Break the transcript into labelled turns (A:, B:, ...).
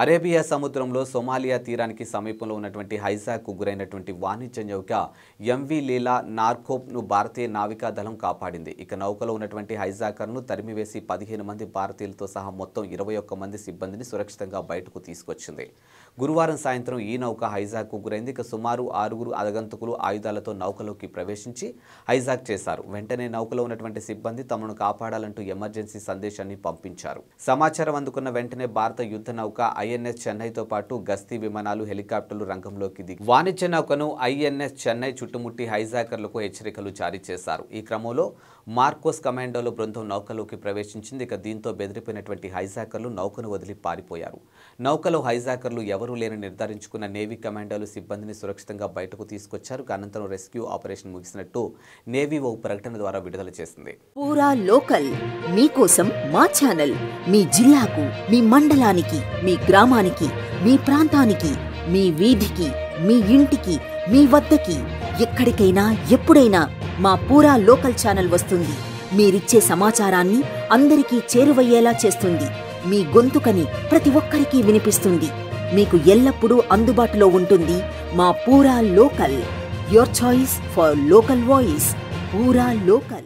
A: Arabia సముద్రంలో Somalia తీరానికి సమీపంలో ఉన్నటువంటి హైజాక్ గురైనటువంటి వాణిజ్య నౌక ఎంవి లీలా నార్కోప్ను భారతీయ నావికా దళం కాపాడింది. ఇక నౌకలో ఉన్నటువంటి హైజాకర్ను తరిమివేసి 15 మంది భారతీయులతో సహా మొత్తం 21 మంది సిబ్బందిని సురక్షితంగా బయటకు తీసుకొచ్చింది. గురువారం సాయంత్రం ఈ నౌక హైజాక్ గురైంది. ఇక సుమారు 6 ఆగంతకులు ఆయుధాలతో నౌకలోకి ప్రవేశించి హైజాక్ చేశారు. వెంటనే నౌకలో ఉన్నటువంటి సిబ్బంది తమను కాపాడాలంటూ ఎమర్జెన్సీ సందేశాన్ని పంపించారు. సమాచారం అందుకున్న వెంటనే భారత యుద్ధ నౌక ఐఎన్ఎస్ చెన్నైతో పాటు గస్తీ విమానాలు, హెలికాప్టర్లు రంగంలోకి దిగి వాణిజ్య నౌకను ఐఎన్ఎస్ చెన్నై చుట్టుముట్టి హైజాకర్లకు హెచ్చరికలు జారీ చేశారు. ఈ క్రమంలో మార్కోస్ కమాండోల బృందం నౌకలోకి ప్రవేశించింది. ఇక దీంతో బెదిరిపోయినటువంటి హైజాకర్లు నౌకను వదిలి పారిపోయారు. నౌకలో హైజాకర్లు ఎవరూ లేని నిర్ధారించుకున్న నేవీ కమాండోలు సిబ్బందిని సురక్షితంగా బయటకు తీసుకొచ్చారు. అనంతరం రెస్క్యూ ఆపరేషన్ ముగిసినట్టు నేవీ ఓ ప్రకటన ద్వారా విడుదల చేసింది.
B: పూరా లోకల్ మీకోసం మా ఛానల్ మీ జిల్లాకు, మీ మండలానికి, మీ గ్రామానికి, మీ ప్రాంతానికి, మీ వీధికి, మీ ఇంటికి, మీ వద్దకి, ఎక్కడికైనా ఎప్పుడైనా మా పూరా లోకల్ ఛానల్ వస్తుంది. మీరిచ్చే సమాచారాన్ని అందరికీ చేరువయ్యేలా చేస్తుంది. మీ గొంతుకని ప్రతి ఒక్కరికి వినిపిస్తుంది. మీకు ఎల్లప్పుడూ అందుబాటులో ఉంటుంది మా పూరా local. Your choice for local voice. పూరా లోకల్.